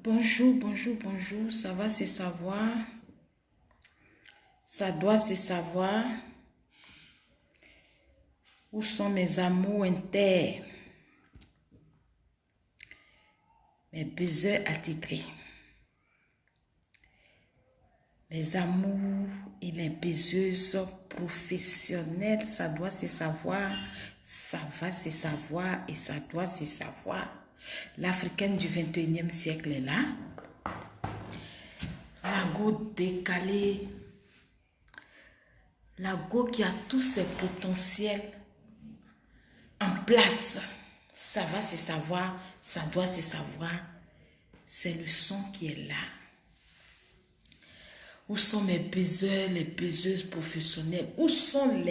Bonjour, bonjour, bonjour. Ça va se savoir. Ça doit se savoir. Où sont mes amours inter? Mes baisers attitrés. Mes amours et mes baiseuses professionnelles, ça doit se savoir. Ça va se savoir et ça doit se savoir. L'Africaine du 21e siècle est là. La go décalée. La go qui a tous ses potentiels en place. Ça va se savoir, ça doit se savoir. C'est le son qui est là. Où sont mes baiseurs, les baiseuses professionnelles? Où sont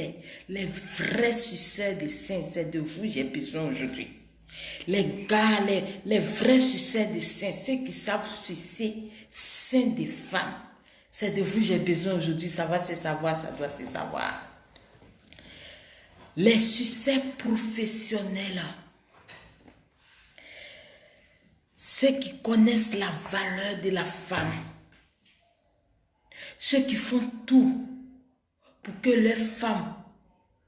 les vrais suceurs de seins? C'est de vous j'ai besoin aujourd'hui. Les gars, les vrais suceurs de seins, ceux qui savent sucer seins des femmes. C'est de vous j'ai besoin aujourd'hui. Ça va se savoir, ça doit se savoir. Les suceurs professionnels. Ceux qui connaissent la valeur de la femme. Ceux qui font tout pour que leur femme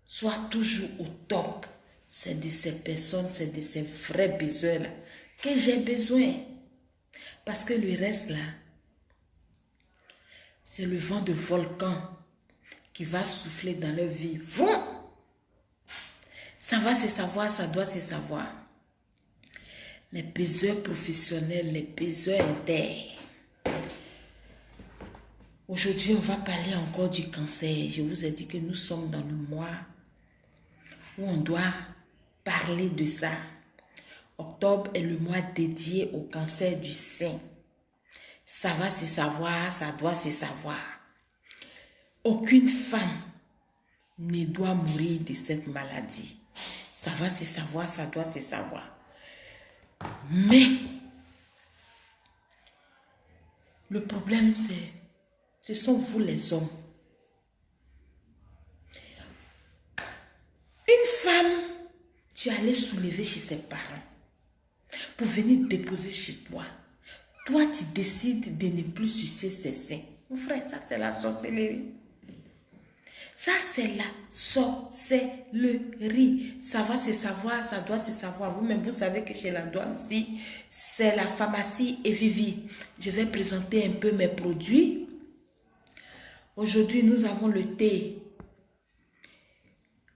soit toujours au top. C'est de ces personnes, c'est de ces vrais besoins-là que j'ai besoin. Parce que le reste là, c'est le vent de volcan qui va souffler dans leur vie. Ça va se savoir, ça doit se savoir. Les baiseurs professionnels, les baiseurs inter. Aujourd'hui, on va parler encore du cancer. Je vous ai dit que nous sommes dans le mois où on doit parler de ça. Octobre est le mois dédié au cancer du sein. Ça va se savoir, ça doit se savoir. Aucune femme ne doit mourir de cette maladie. Ça va se savoir, ça doit se savoir. Mais le problème, ce sont vous les hommes. Une femme, tu allais soulever chez ses parents pour venir déposer chez toi. Toi, tu décides de ne plus sucer ses seins. Mon frère, ça c'est la sorcellerie. Ça c'est la sorcellerie. Ça va se savoir, ça doit se savoir. Vous-même, vous savez que chez la douane ici, c'est la pharmacie Evivi. Je vais présenter un peu mes produits. Aujourd'hui, nous avons le thé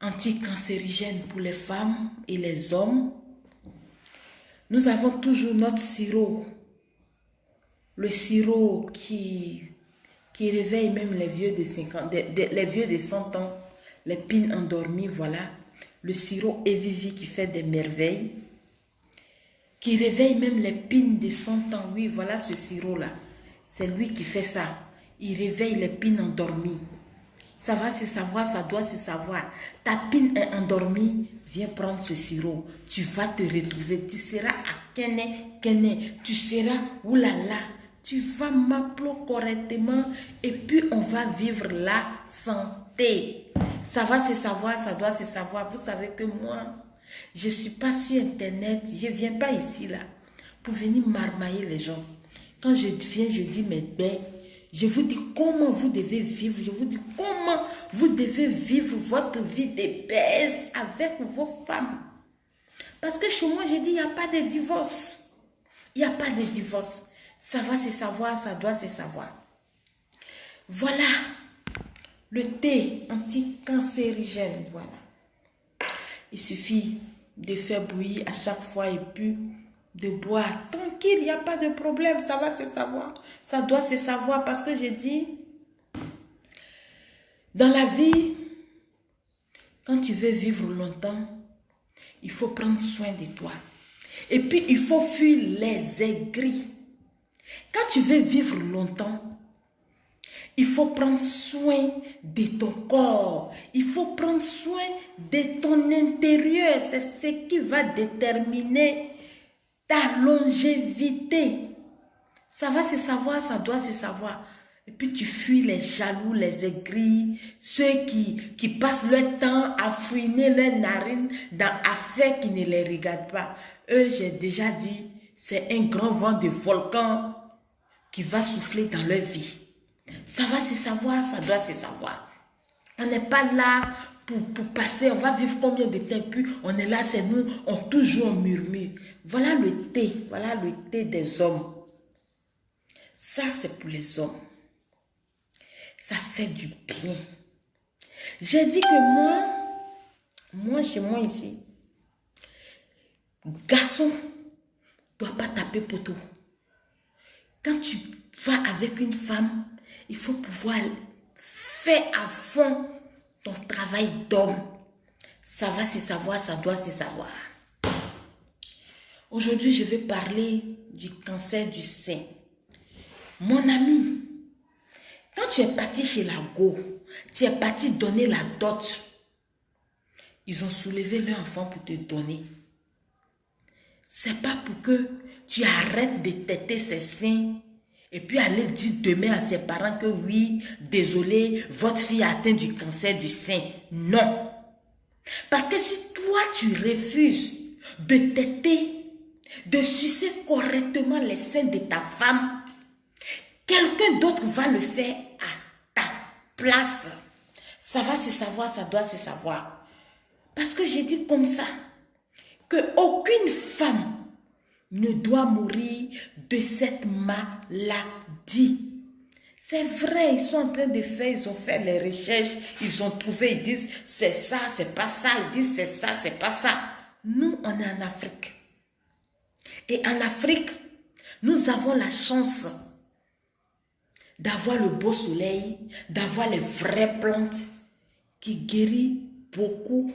anticancérigène pour les femmes et les hommes. Nous avons toujours notre sirop. Le sirop qui réveille même les vieux de 50, les vieux de 100 ans, les pines endormies, voilà. Le sirop Evivi qui fait des merveilles. Qui réveille même les pines de 100 ans. Oui, voilà ce sirop-là. C'est lui qui fait ça. Il réveille les pines endormies. Ça va se savoir, ça doit se savoir. Ta pine est endormie, viens prendre ce sirop. Tu vas te retrouver. Tu seras à Kene. Tu seras oulala. Tu vas m'appeler correctement et puis on va vivre la santé. Ça va se savoir, ça doit se savoir. Vous savez que moi, je ne suis pas sur Internet. Je ne viens pas ici là pour venir marmailler les gens. Quand je viens, je dis mes bêtes. Je vous dis comment vous devez vivre. Je vous dis comment vous devez vivre votre vie de baise avec vos femmes. Parce que chez moi, j'ai dit, il n'y a pas de divorce. Il n'y a pas de divorce. Ça va se savoir, ça doit se savoir. Voilà le thé anticancérigène. Voilà. Il suffit de faire bouillir à chaque fois et puis de boire. Tranquille, il n'y a pas de problème. Ça va se savoir. Ça doit se savoir parce que je dis, dans la vie, quand tu veux vivre longtemps, il faut prendre soin de toi. Et puis, il faut fuir les aigris. Quand tu veux vivre longtemps, il faut prendre soin de ton corps. Il faut prendre soin de ton intérieur. C'est ce qui va déterminer ta longévité. Ça va se savoir, ça doit se savoir. Et puis tu fuis les jaloux, les aigris, ceux qui passent leur temps à fouiner leurs narines dans affaires qui ne les regardent pas. Eux, j'ai déjà dit, c'est un grand vent de volcan qui va souffler dans leur vie. Ça va se savoir, ça doit se savoir. On n'est pas là pour passer, on va vivre combien de temps, puis on est là, c'est nous, on toujours on murmure. Voilà le thé des hommes. Ça, c'est pour les hommes. Ça fait du bien. J'ai dit que moi chez moi ici, garçon ne doit pas taper poteau. Quand tu vas avec une femme, il faut pouvoir faire à fond ton travail d'homme. Ça va se savoir, ça doit se savoir. Aujourd'hui, je vais parler du cancer du sein. Mon ami, quand tu es parti chez la go, tu es parti donner la dot, ils ont soulevé leur enfant pour te donner. C'est pas pour que tu arrêtes de têter ses seins et puis aller dire demain à ses parents que oui, désolé, votre fille a atteint du cancer du sein. Non. Parce que si toi tu refuses de têter, de sucer correctement les seins de ta femme, quelqu'un d'autre va le faire à ta place. Ça va se savoir, ça doit se savoir. Parce que j'ai dit comme ça, qu'aucune femme ne doit mourir de cette maladie. C'est vrai, ils sont en train de faire, ils ont fait les recherches, ils ont trouvé, ils disent c'est ça, c'est pas ça, ils disent c'est ça, c'est pas ça. Nous, on est en Afrique. Et en Afrique, nous avons la chance d'avoir le beau soleil, d'avoir les vraies plantes qui guérissent beaucoup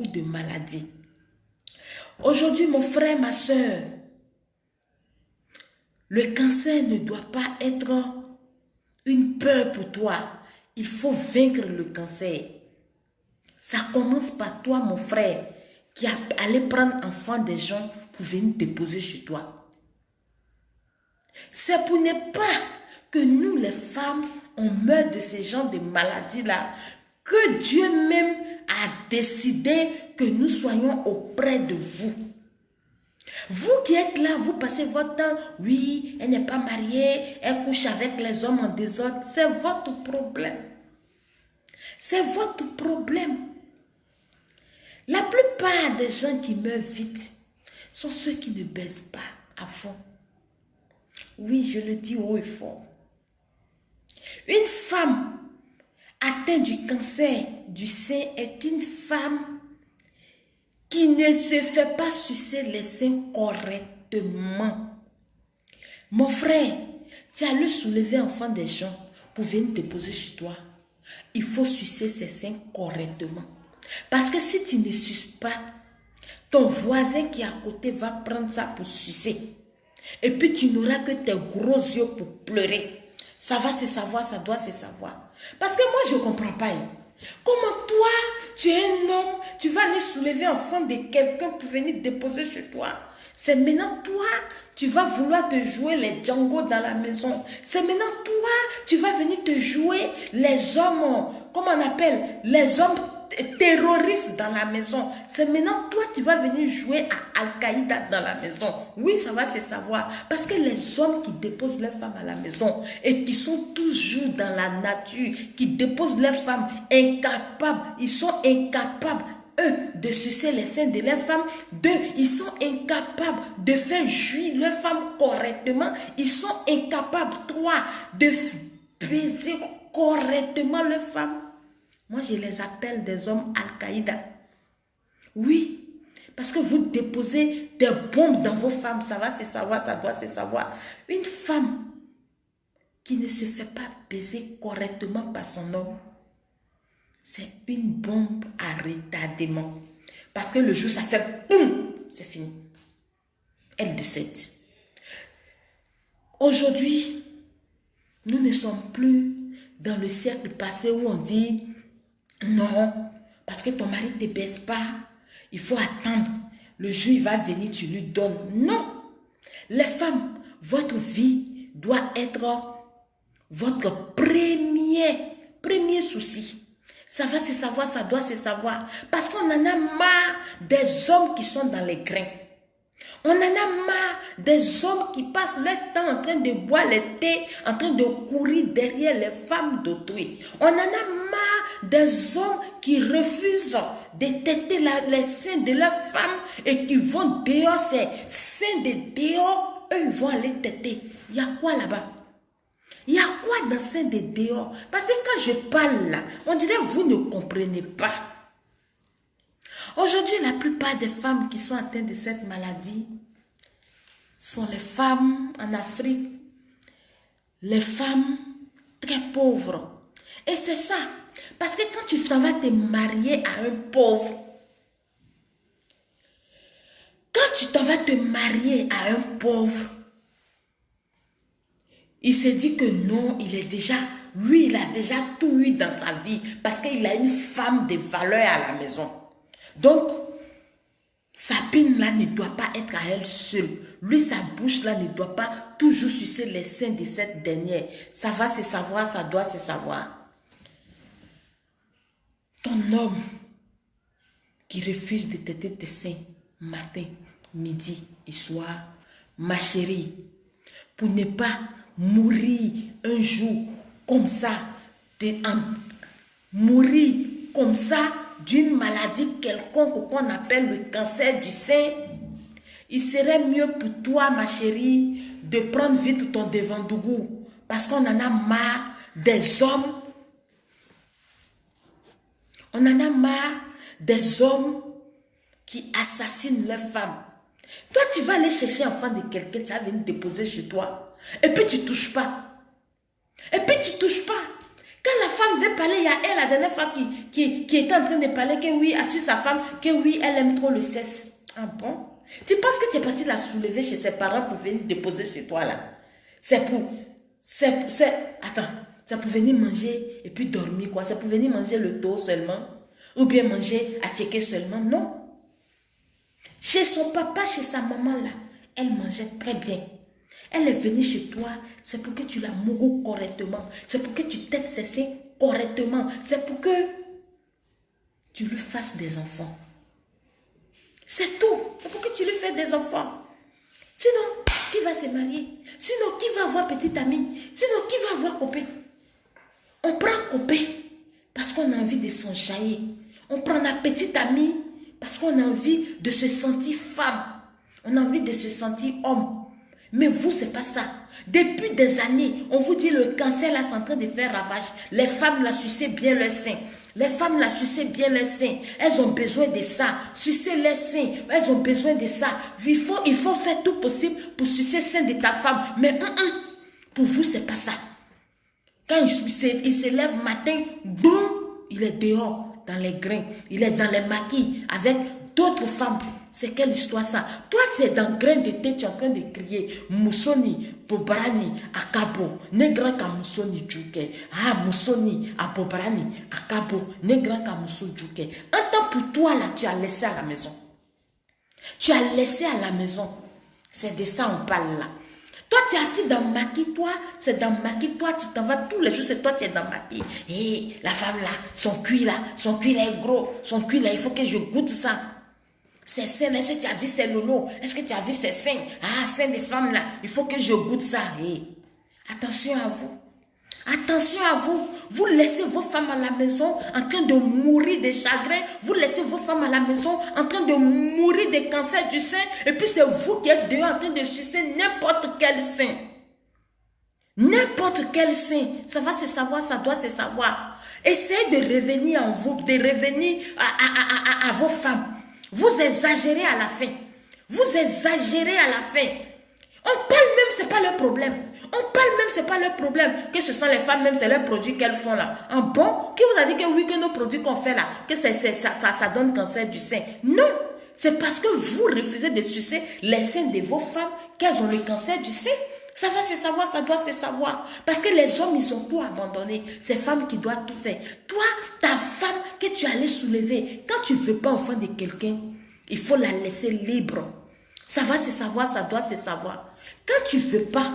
de maladies. Aujourd'hui, mon frère, ma soeur, le cancer ne doit pas être une peur pour toi. Il faut vaincre le cancer. Ça commence par toi, mon frère, qui a allé prendre enfant des gens pour venir te poser chez toi. C'est pour ne pas que nous, les femmes, on meurt de ces genres de maladies-là, que Dieu même a décidé que nous soyons auprès de vous. Vous qui êtes là, vous passez votre temps, oui, elle n'est pas mariée, elle couche avec les hommes en désordre, c'est votre problème. C'est votre problème. La plupart des gens qui meurent vite sont ceux qui ne baissent pas à fond. Oui, je le dis haut et fort. Une femme atteinte du cancer du sein est une femme qui ne se fait pas sucer les seins correctement. Mon frère, tu as le soulever enfant des gens pour venir te poser chez toi. Il faut sucer ses seins correctement. Parce que si tu ne suces pas, ton voisin qui est à côté va prendre ça pour sucer. Et puis tu n'auras que tes gros yeux pour pleurer. Ça va se savoir, ça doit se savoir. Parce que moi, je ne comprends pas. Comment toi, tu es un homme, tu vas aller soulever enfant de quelqu'un pour venir déposer chez toi. C'est maintenant toi, tu vas vouloir te jouer les Django dans la maison. C'est maintenant toi, tu vas venir te jouer les hommes, comment on appelle, les hommes terroristes dans la maison. C'est maintenant toi, tu vas venir jouer à Al-Qaïda dans la maison. Oui, ça va se savoir. Parce que les hommes qui déposent leurs femmes à la maison et qui sont toujours dans la nature, qui déposent leurs femmes incapables, ils sont incapables, eux, de sucer les seins de leurs femmes. Deux, ils sont incapables de faire jouir leurs femmes correctement. Ils sont incapables, trois, de baiser correctement leurs femmes. Moi, je les appelle des hommes Al-Qaïda. Oui, parce que vous déposez des bombes dans vos femmes, ça va se savoir, ça doit se savoir. Une femme qui ne se fait pas baiser correctement par son homme, c'est une bombe à retardement. Parce que le jour, ça fait boum, c'est fini. Elle décède. Aujourd'hui, nous ne sommes plus dans le siècle passé où on dit non, parce que ton mari ne te baisse pas, il faut attendre. Le jour, il va venir, tu lui donnes. Non. Les femmes, votre vie doit être votre premier souci. Ça va se savoir, ça doit se savoir. Parce qu'on en a marre des hommes qui sont dans les grains. On en a marre des hommes qui passent leur temps en train de boire le thé, en train de courir derrière les femmes d'autrui. On en a marre des hommes qui refusent de téter les seins de leurs femmes et qui vont dehors, ces seins de dehors, eux ils vont aller téter. Il y a quoi là-bas? Il y a quoi dans seins de dehors? Parce que quand je parle là, on dirait que vous ne comprenez pas. Aujourd'hui, la plupart des femmes qui sont atteintes de cette maladie sont les femmes en Afrique, les femmes très pauvres. Et c'est ça. Parce que quand tu vas te marier à un pauvre, quand tu t'en vas te marier à un pauvre, il se dit que non, lui, il a déjà tout eu dans sa vie parce qu'il a une femme de valeur à la maison. Donc, sa pine là ne doit pas être à elle seule. Lui, sa bouche là ne doit pas toujours sucer les seins de cette dernière. Ça va se savoir, ça doit se savoir. Ton homme qui refuse de téter tes seins matin, midi et soir, ma chérie, pour ne pas mourir un jour comme ça, mourir comme ça d'une maladie quelconque qu'on appelle le cancer du sein, il serait mieux pour toi, ma chérie, de prendre vite ton Devandougou parce qu'on en a marre des hommes. On en a marre des hommes qui assassinent leurs femmes. Toi, tu vas aller chercher l'enfant de quelqu'un, tu vas venir déposer chez toi. Et puis, tu ne touches pas. Et puis, tu ne touches pas. Quand la femme veut parler, il y a elle, la dernière fois, qui était en train de parler, que oui, a su sa femme, que oui, elle aime trop le sexe. Ah bon? Tu penses que tu es parti la soulever chez ses parents pour venir déposer chez toi, là? C'est pour venir manger et puis dormir, quoi. C'est pour venir manger le dos seulement. Ou bien manger à checker seulement. Non. Chez son papa, chez sa maman, là, elle mangeait très bien. Elle est venue chez toi, c'est pour que tu la mourres correctement. C'est pour que tu t'aides ses seins correctement. C'est pour que tu lui fasses des enfants. C'est tout. C'est pour que tu lui fasses des enfants. Sinon, qui va se marier? Sinon, qui va avoir petite amie? Sinon, qui va avoir copain? On prend copain parce qu'on a envie de s'enjailler. On prend la petite amie parce qu'on a envie de se sentir femme. On a envie de se sentir homme. Mais vous, c'est pas ça. Depuis des années, on vous dit le cancer là, c'est en train de faire ravage. Les femmes là, sucez bien leurs seins. Les femmes là, sucez bien leurs seins. Elles ont besoin de ça. Sucer les seins. Elles ont besoin de ça. Il faut faire tout possible pour sucer le sein de ta femme. Mais pour vous, c'est pas ça. Quand il se lève matin, boum, il est dehors, dans les grains. Il est dans les maquis avec d'autres femmes. C'est quelle histoire ça? Toi, tu es dans le grain de thé, tu es en train de crier Moussoni, Bobrani, Akabo, Negran Kamoussoni Djouke. Ah, Moussoni, Abobrani, Akabo, Negran Kamoussoni Djouke. Un temps pour toi, là, tu as laissé à la maison. Tu as laissé à la maison. C'est de ça on parle là. Toi, tu es assis dans maquis, toi, c'est dans maquis, toi, tu t'en vas tous les jours, c'est toi, tu es dans maquis. Et la femme là, son cuir est gros, son cuir là, il faut que je goûte ça. Ces seins, est-ce que tu as vu ces lolos? Est-ce que tu as vu ces seins? Ah, seins des femmes là, il faut que je goûte ça. Hey, attention à vous. Attention à vous. Vous laissez vos femmes à la maison en train de mourir de chagrin. Vous laissez vos femmes à la maison en train de mourir de cancer du sein. Et puis c'est vous qui êtes dehors en train de sucer n'importe quel sein. N'importe quel sein. Ça va se savoir, ça doit se savoir. Essayez de revenir en vous, de revenir à vos femmes. Vous exagérez à la fin. Vous exagérez à la fin. On parle même, c'est pas leur problème. On parle même, c'est pas leur problème. Que ce sont les femmes même, c'est leurs produits qu'elles font là. En bon, qui vous a dit que oui, que nos produits qu'on fait là, que ça donne cancer du sein? Non, c'est parce que vous refusez de sucer les seins de vos femmes qu'elles ont le cancer du sein. Ça va se savoir, ça doit se savoir. Parce que les hommes, ils ont tout abandonné. C'est femmes qui doivent tout faire. Toi, ta femme que tu allais soulever, quand tu ne veux pas enfant de quelqu'un, il faut la laisser libre. Ça va se savoir, ça doit se savoir. Quand tu ne veux pas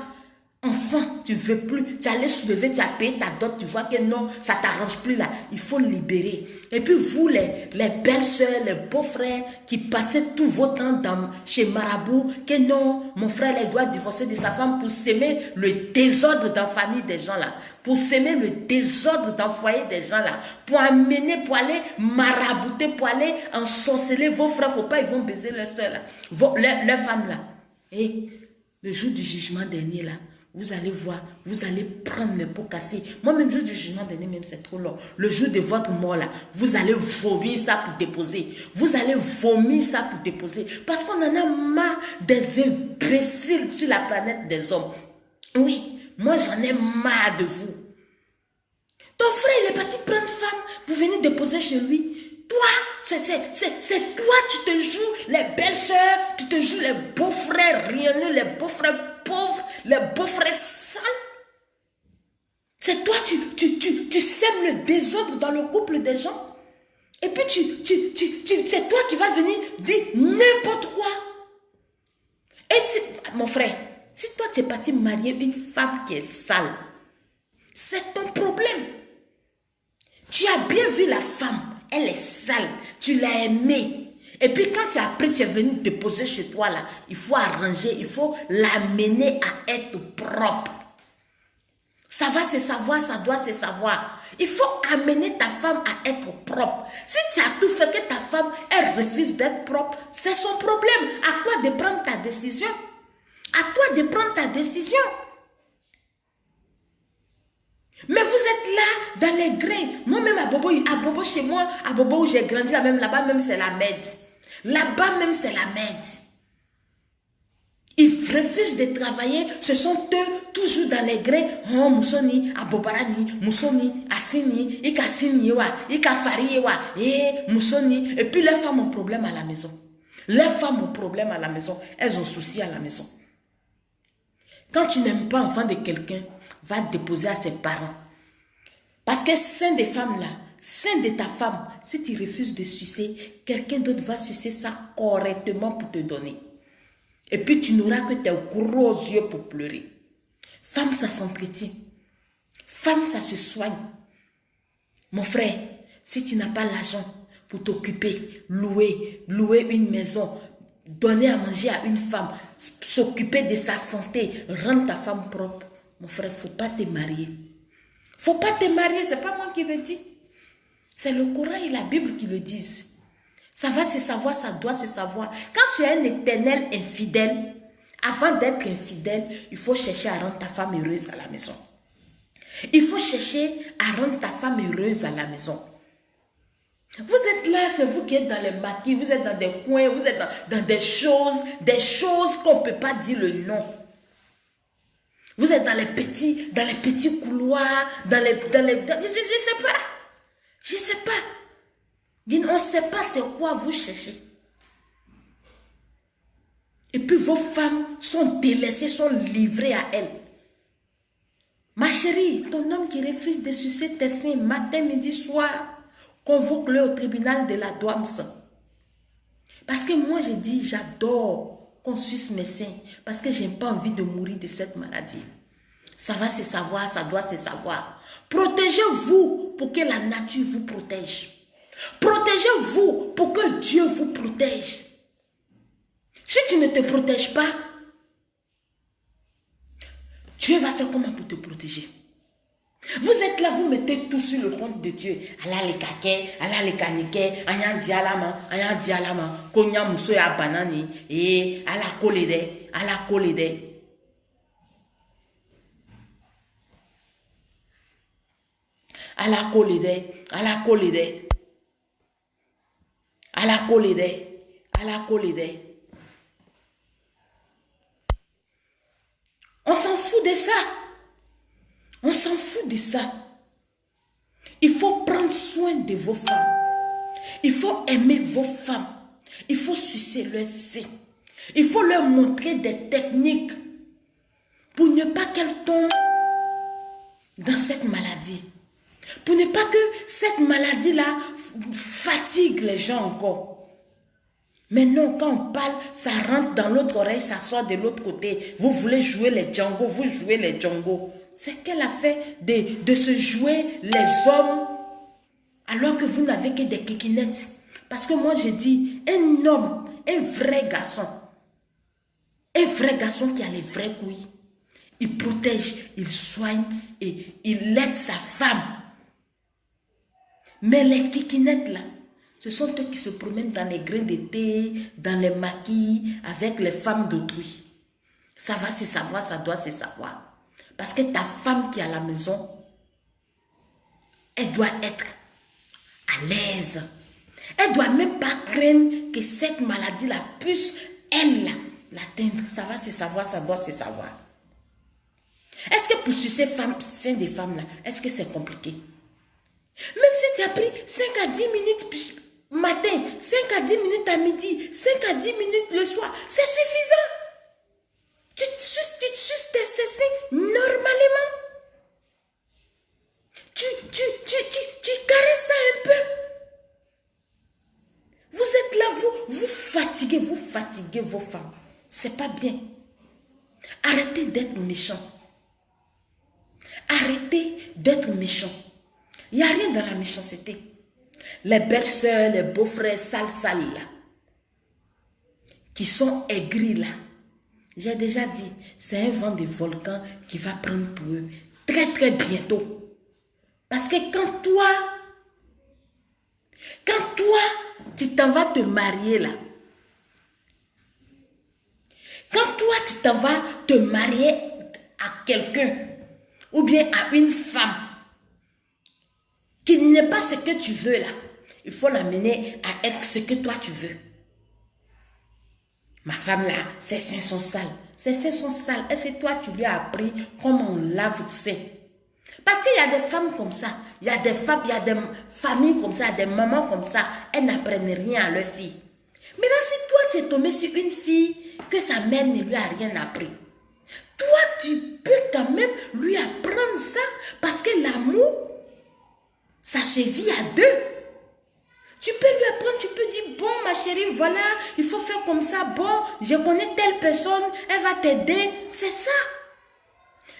Enfant, tu ne veux plus, tu allais soulever, tu as payé ta dot, tu vois que non, ça ne t'arrange plus là. Il faut libérer. Et puis vous, les belles-sœurs, les beaux-frères qui passaient tout votre temps chez Marabout, que non, mon frère, il doit divorcer de sa femme pour s'aimer le désordre dans la famille des gens là. Pour s'aimer le désordre dans le foyer des gens là. Pour amener, pour aller marabouter, pour aller ensorceler vos frères. Faut pas, ils vont baiser leurs soeurs là. Leurs femmes là. Et le jour du jugement dernier là, vous allez voir, vous allez prendre les pots cassés. Moi-même, le jour du jugement dernier, même c'est trop long. Le jour de votre mort, là, vous allez vomir ça pour déposer. Vous allez vomir ça pour déposer. Parce qu'on en a marre des imbéciles sur la planète des hommes. Oui, moi j'en ai marre de vous. Ton frère, il est parti prendre femme pour venir déposer chez lui. Toi, c'est toi, tu te joues les belles-sœurs, tu te joues les beaux-frères rieneux, les beaux-frères pauvres, les beaux-frères sales. C'est toi, tu sèmes le désordre dans le couple des gens. Et puis c'est toi qui vas venir dire n'importe quoi. Et mon frère, si toi tu es parti marier une femme qui est sale, c'est ton problème. Tu as bien vu la femme, elle est sale, tu l'as aimée. Et puis quand tu es venu te poser chez toi là, il faut arranger, il faut l'amener à être propre. Ça va se savoir, ça doit se savoir. Il faut amener ta femme à être propre. Si tu as tout fait que ta femme, elle refuse d'être propre, c'est son problème. À toi de prendre ta décision. À toi de prendre ta décision. Mais vous êtes là dans les grains. Moi-même à Bobo chez moi, à Bobo où j'ai grandi, là-bas même c'est la merde. Là-bas même c'est la merde. Ils refusent de travailler. Ce sont eux toujours dans les grains. Oh, Moussoni, Abobarani, Moussoni, Assini, Ikassini, Ikafari, Moussoni. Et puis les femmes ont problème à la maison. Les femmes ont problème à la maison. Elles ont souci à la maison. Quand tu n'aimes pas l'enfant de quelqu'un, va déposer à ses parents. Parce que sein des femmes là, sein de ta femme, si tu refuses de sucer, quelqu'un d'autre va sucer ça correctement pour te donner. Et puis tu n'auras que tes gros yeux pour pleurer. Femme, ça s'entretient. Femme, ça se soigne. Mon frère, si tu n'as pas l'argent pour t'occuper, louer une maison, donner à manger à une femme, s'occuper de sa santé, rendre ta femme propre, mon frère, il ne faut pas te marier. Il ne faut pas te marier, ce n'est pas moi qui le dis. C'est le Coran et la Bible qui le disent. Ça va se savoir, ça doit se savoir. Quand tu es un éternel infidèle, avant d'être infidèle, il faut chercher à rendre ta femme heureuse à la maison. Il faut chercher à rendre ta femme heureuse à la maison. Vous êtes là, c'est vous qui êtes dans les maquis, vous êtes dans des coins, vous êtes dans des choses qu'on ne peut pas dire le nom. Vous êtes dans les petits couloirs, je ne sais pas. On ne sait pas c'est quoi vous cherchez. Et puis vos femmes sont délaissées, sont livrées à elles. Ma chérie, ton homme qui refuse de sucer tes seins matin, midi, soir, convoque-le au tribunal de la douane. Parce que moi, je dis, j'adore qu'on suce mes seins. Parce que je n'ai pas envie de mourir de cette maladie. Ça va se savoir, ça doit se savoir. Protégez-vous pour que la nature vous protège. Protégez-vous pour que Dieu vous protège. Si tu ne te protèges pas, Dieu va faire comment pour te protéger? Vous êtes là, vous mettez tout sur le compte de Dieu. Allah les kaké, Allah les kanike, aya dialama, konya muso ya banani, et Allah kolede, Allah kolede. Allah kolede, Allah kolede. Allah kolede, Allah kolede. On s'en fout de ça. On s'en fout de ça. Il faut prendre soin de vos femmes. Il faut aimer vos femmes. Il faut sucer leurs seins. Il faut leur montrer des techniques pour ne pas qu'elles tombent dans cette maladie. Pour ne pas que cette maladie-là fatigue les gens encore. Mais non, quand on parle, ça rentre dans l'autre oreille, ça sort de l'autre côté. Vous voulez jouer les Django, vous jouez les Django. C'est qu'elle a fait de se jouer les hommes alors que vous n'avez que des kikinettes. Parce que moi, je dis, un homme, un vrai garçon qui a les vraies couilles, il protège, il soigne et il aide sa femme. Mais les kikinettes là, ce sont eux qui se promènent dans les grains de thé, dans les maquis, avec les femmes d'autrui. Ça va se savoir, ça doit se savoir. Parce que ta femme qui est à la maison, elle doit être à l'aise. Elle ne doit même pas craindre que cette maladie-là puisse, elle, l'atteindre. Ça va se savoir, ça doit se savoir. Est-ce que pour ces femmes, ces des femmes-là, est-ce que c'est compliqué? Même si tu as pris 5 à 10 minutes matin, 5 à 10 minutes à midi, 5 à 10 minutes le soir, c'est suffisant. Tu suces tes seins normalement. Tu caresses ça un peu. Vous êtes là, vous fatiguez vos femmes. C'est pas bien. Arrêtez d'être méchant. Arrêtez d'être méchant. Il n'y a rien dans la méchanceté. Les belles-sœurs, les beaux-frères sales là, qui sont aigris là, j'ai déjà dit, c'est un vent de volcan qui va prendre pour eux très très bientôt. Parce que quand toi, tu t'en vas te marier là, quand toi tu t'en vas te marier à quelqu'un, ou bien à une femme, qui n'est pas ce que tu veux là, il faut l'amener à être ce que toi tu veux. Ma femme là, ses seins sont sales. Ses seins sont sales. Est-ce que toi tu lui as appris comment on lave ses seins? Parce qu'il y a des femmes comme ça. Il y a des femmes, il y a des familles comme ça, des mamans comme ça. Elles n'apprennent rien à leur fille. Maintenant, si toi tu es tombé sur une fille que sa mère ne lui a rien appris, toi tu peux quand même lui apprendre ça. Parce que l'amour, ça se vit à deux. Tu peux lui apprendre, tu peux dire, bon ma chérie, voilà, il faut faire comme ça, bon, je connais telle personne, elle va t'aider, c'est ça.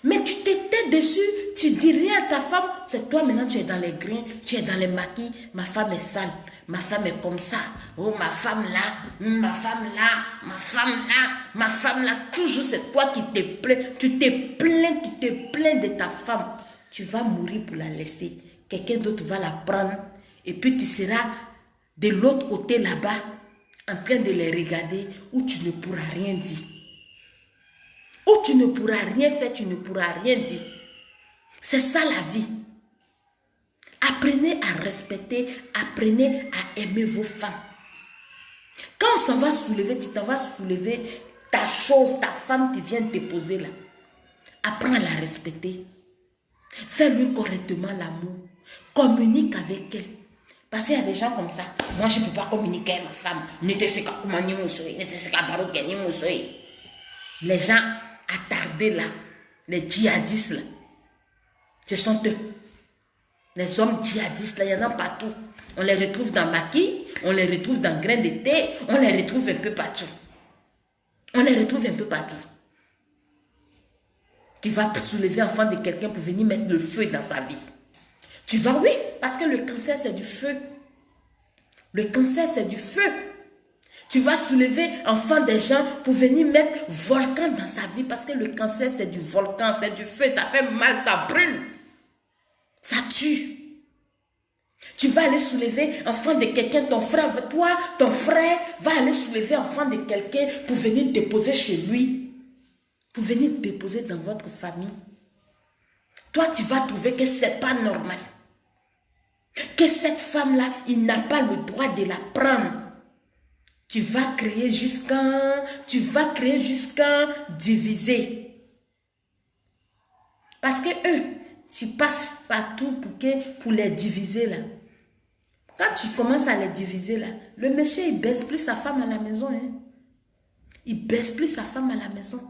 Mais tu t'étais dessus, tu dis rien à ta femme, c'est toi maintenant tu es dans les grains, tu es dans les maquis, ma femme est sale, ma femme est comme ça, oh ma femme là, ma femme là, ma femme là, ma femme là, toujours c'est toi qui te plains, tu te plains de ta femme, tu vas mourir pour la laisser, quelqu'un d'autre va la prendre et puis tu seras de l'autre côté là-bas, en train de les regarder, où tu ne pourras rien dire. Où tu ne pourras rien faire, tu ne pourras rien dire. C'est ça la vie. Apprenez à respecter, apprenez à aimer vos femmes. Quand on s'en va soulever, tu t'en vas soulever ta chose, ta femme qui vient te poser là. Apprends à la respecter. Fais-lui correctement l'amour. Communique avec elle. Parce qu'il y a des gens comme ça. Moi, je ne peux pas communiquer avec ma femme. Les gens attardés là, les djihadistes là, ce sont eux. Les hommes djihadistes là, il y en a partout. On les retrouve dans maquis, on les retrouve dans grains de thé, on les retrouve un peu partout. On les retrouve un peu partout. Tu vas soulever l'enfant de quelqu'un pour venir mettre le feu dans sa vie. Tu vas, oui, parce que le cancer, c'est du feu. Le cancer, c'est du feu. Tu vas soulever enfant des gens pour venir mettre volcan dans sa vie parce que le cancer, c'est du volcan, c'est du feu, ça fait mal, ça brûle. Ça tue. Tu vas aller soulever enfant de quelqu'un, ton frère, toi, ton frère va aller soulever enfant de quelqu'un pour venir déposer chez lui. Pour venir déposer dans votre famille. Toi, tu vas trouver que ce n'est pas normal. Que cette femme-là, il n'a pas le droit de la prendre. Tu vas créer jusqu'à diviser. Parce que eux, tu passes partout pour les diviser là. Quand tu commences à les diviser là, le monsieur, il baisse plus sa femme à la maison. Hein. Il baisse plus sa femme à la maison.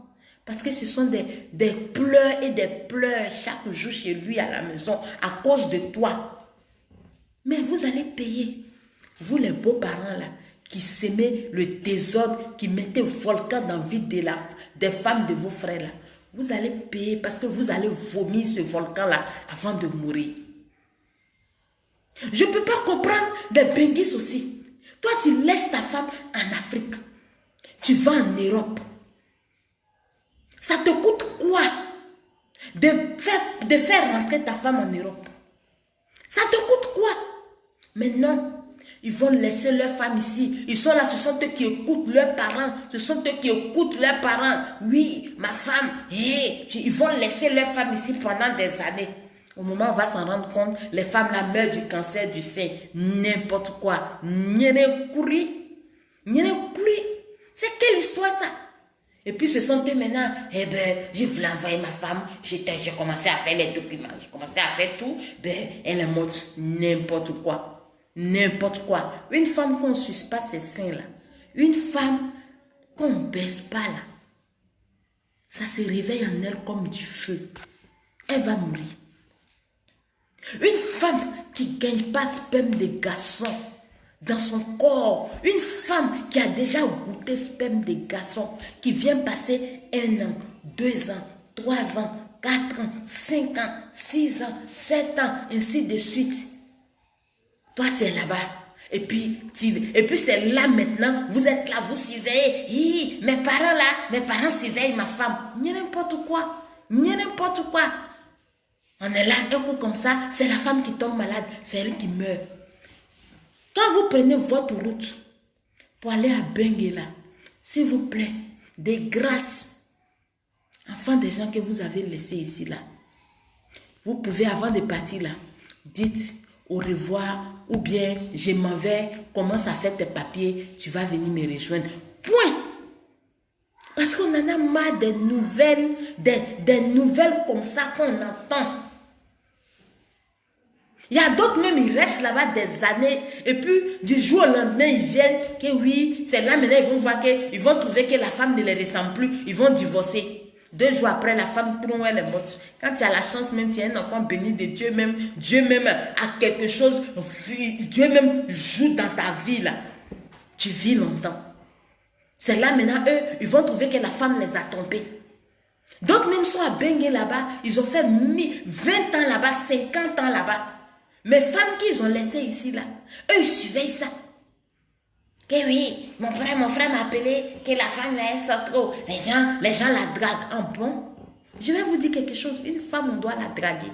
Parce que ce sont des pleurs et des pleurs chaque jour chez lui à la maison à cause de toi. Mais vous allez payer. Vous les beaux-parents là, qui semaient le désordre, qui mettaient volcan dans la vie des femmes de vos frères là. Vous allez payer parce que vous allez vomir ce volcan là avant de mourir. Je ne peux pas comprendre des benguis aussi. Toi, tu laisses ta femme en Afrique. Tu vas en Europe. Ça te coûte quoi de faire rentrer ta femme en Europe? Ça te coûte quoi? Mais non, ils vont laisser leur femme ici. Ils sont là, ce sont eux qui écoutent leurs parents. Ce sont eux qui écoutent leurs parents. Oui, ma femme, ils vont laisser leur femme ici pendant des années. Au moment où on va s'en rendre compte, les femmes là meurent du cancer du sein. N'importe quoi. C'est quelle histoire ça? Et puis ce sont eux maintenant, je voulais envoyer ma femme, j'ai commencé à faire les documents, j'ai commencé à faire tout, elle est morte, n'importe quoi. N'importe quoi. Une femme qu'on ne suce pas ses seins là, une femme qu'on ne baisse pas là, ça se réveille en elle comme du feu. Elle va mourir. Une femme qui ne gagne pas sperme de garçon dans son corps, une femme qui a déjà goûté sperme de garçon, qui vient passer 1 an, 2 ans, 3 ans, 4 ans, 5 ans, 6 ans, 7 ans, ainsi de suite. Toi, tu es là-bas. Et puis c'est là maintenant, vous êtes là, vous surveillez. Mes parents surveillent ma femme. Il y a n'importe quoi. On est là, un coup comme ça, c'est la femme qui tombe malade, c'est elle qui meurt. Quand vous prenez votre route pour aller à Benguela, s'il vous plaît, de grâce, enfants des gens que vous avez laissés ici là, vous pouvez avant de partir là, dites au revoir ou bien je m'en vais, commence à faire tes papiers, tu vas venir me rejoindre. Point. Parce qu'on en a marre des nouvelles, des nouvelles comme ça qu'on entend. Il y a d'autres même, ils restent là-bas des années et puis du jour au lendemain, ils viennent que oui, c'est là maintenant, ils vont voir qu'ils vont trouver que la femme ne les ressemble plus, ils vont divorcer. 2 jours après, la femme, elle est morte. Quand tu as la chance, même tu as un enfant béni de Dieu même a quelque chose, Dieu même joue dans ta vie là. Tu vis longtemps. C'est là maintenant, eux, ils vont trouver que la femme les a trompés. D'autres même sont à Bengue là-bas, ils ont fait 20 ans là-bas, 50 ans là-bas. Mes femmes qu'ils ont laissées ici là, eux ils surveillent ça. Que oui, mon frère m'a appelé que la femme là est trop. Les gens la draguent. En bon, je vais vous dire quelque chose, une femme on doit la draguer.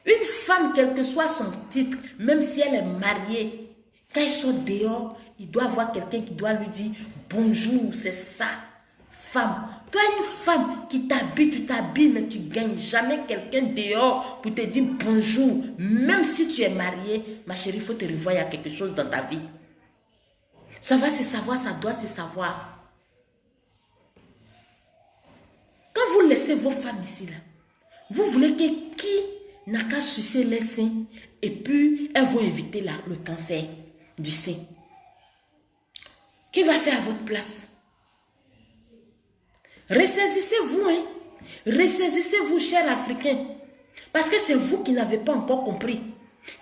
Une femme, quel que soit son titre, même si elle est mariée, quand elle sort dehors, il doit avoir quelqu'un qui doit lui dire bonjour, c'est ça, femme. Toi, une femme qui t'habille, tu t'habilles, mais tu ne gagnes jamais quelqu'un dehors pour te dire bonjour. Même si tu es mariée, ma chérie, il faut te revoir, il y a quelque chose dans ta vie. Ça va se savoir, ça doit se savoir. Quand vous laissez vos femmes ici, là, vous voulez que qui n'a qu'à sucer les seins et puis elles vont éviter le cancer du sein. Qui va faire à votre place? Ressaisissez-vous, hein? Ressaisissez-vous, chers Africains. Parce que c'est vous qui n'avez pas encore compris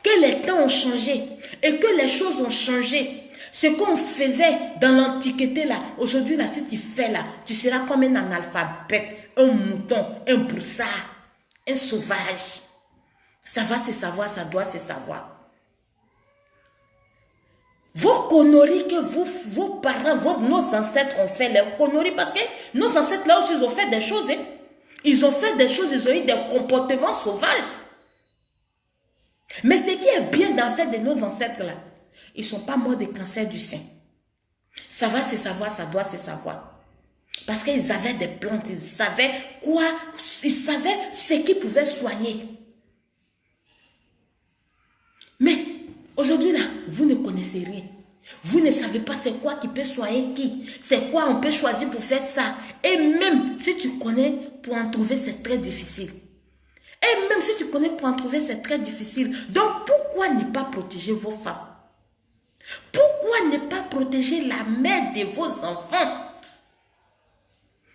que les temps ont changé et que les choses ont changé. Ce qu'on faisait dans l'Antiquité, là, aujourd'hui, là, si tu fais là, tu seras comme un analphabète, un mouton, un broussard, un sauvage. Ça va se savoir, ça doit se savoir. Vos conneries que vos parents, nos ancêtres ont fait, les conneries, parce que nos ancêtres là aussi, ils ont fait des choses. Hein. Ils ont fait des choses, ils ont eu des comportements sauvages. Mais ce qui est bien dans le fait de nos ancêtres là, ils ne sont pas morts de cancer du sein. Ça va se savoir, ça doit se savoir. Parce qu'ils avaient des plantes, ils savaient quoi, ils savaient ce qu'ils pouvaient soigner. Mais aujourd'hui là, vous ne connaissez rien. Vous ne savez pas c'est quoi qui peut soigner qui. C'est quoi on peut choisir pour faire ça. Et même si tu connais, pour en trouver, c'est très difficile. Et même si tu connais, pour en trouver, c'est très difficile. Donc pourquoi ne pas protéger vos femmes? Pourquoi ne pas protéger la mère de vos enfants?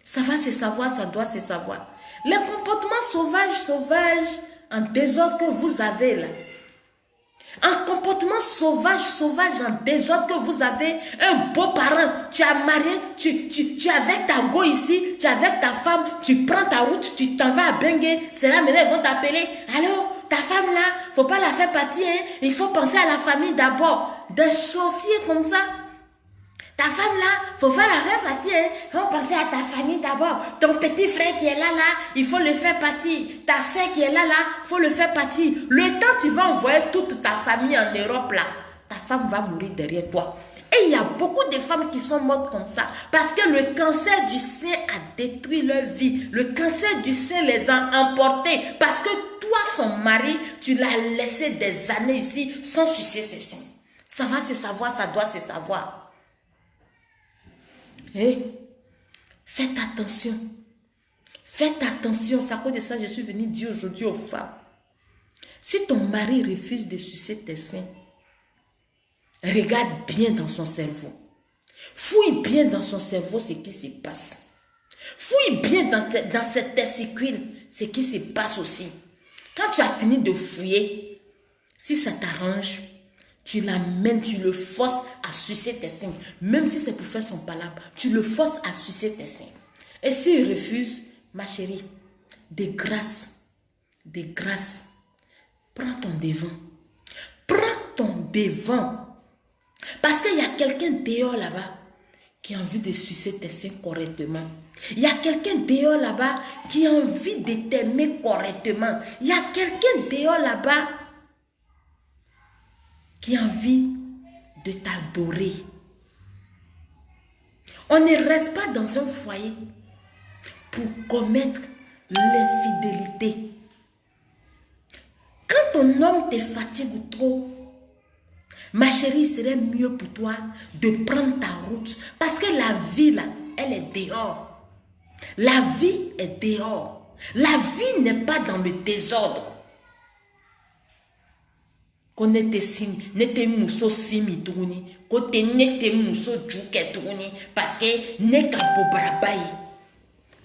Ça va se savoir, ça doit se savoir. Les comportements sauvages en désordre que vous avez là, Un comportement sauvage, en désordre que vous avez, un beau parent, tu as marié, tu es avec ta go ici, tu es avec ta femme, tu prends ta route, tu t'en vas à Bengue, c'est là maintenant ils vont t'appeler. Allô, ta femme là, faut pas la faire partir, hein? Il faut penser à la famille d'abord. Des sorciers comme ça. Ta femme là, faut pas la faire partir, hein? Il faut penser à ta famille d'abord. Ton petit frère qui est là, il faut le faire partir. Ta soeur qui est là, faut le faire partir. Le temps tu vas envoyer toute ta famille en Europe là, ta femme va mourir derrière toi. Et il y a beaucoup de femmes qui sont mortes comme ça parce que le cancer du sein a détruit leur vie. Le cancer du sein les a emportés parce que toi, son mari, tu l'as laissé des années ici sans sucer ses seins. Ça va se savoir, ça doit se savoir. Hey, faites attention. Faites attention. C'est à cause de ça que je suis venue dire aujourd'hui aux femmes. Si ton mari refuse de sucer tes seins, regarde bien dans son cerveau. Fouille bien dans son cerveau ce qui se passe. Fouille bien dans ses testicules ce qui se passe aussi. Quand tu as fini de fouiller, si ça t'arrange, tu l'amènes, tu le forces à sucer tes seins. Même si c'est pour faire son palabre, tu le forces à sucer tes seins. Et s'il refuse, ma chérie, de grâce, prends ton devant. Prends ton devant. Parce qu'il y a quelqu'un dehors là-bas qui a envie de sucer tes seins correctement. Il y a quelqu'un dehors là-bas qui a envie de t'aimer correctement. Il y a quelqu'un dehors là-bas qui a envie de t'adorer. On ne reste pas dans un foyer pour commettre l'infidélité. Quand ton homme te fatigue trop, ma chérie, il serait mieux pour toi de prendre ta route. Parce que la vie, là, elle est dehors. La vie est dehors. La vie n'est pas dans le désordre. Qu'on ete sim, nete muso simi tourni, côté nete muso juke tourni, parce que ne ka bobrabaye,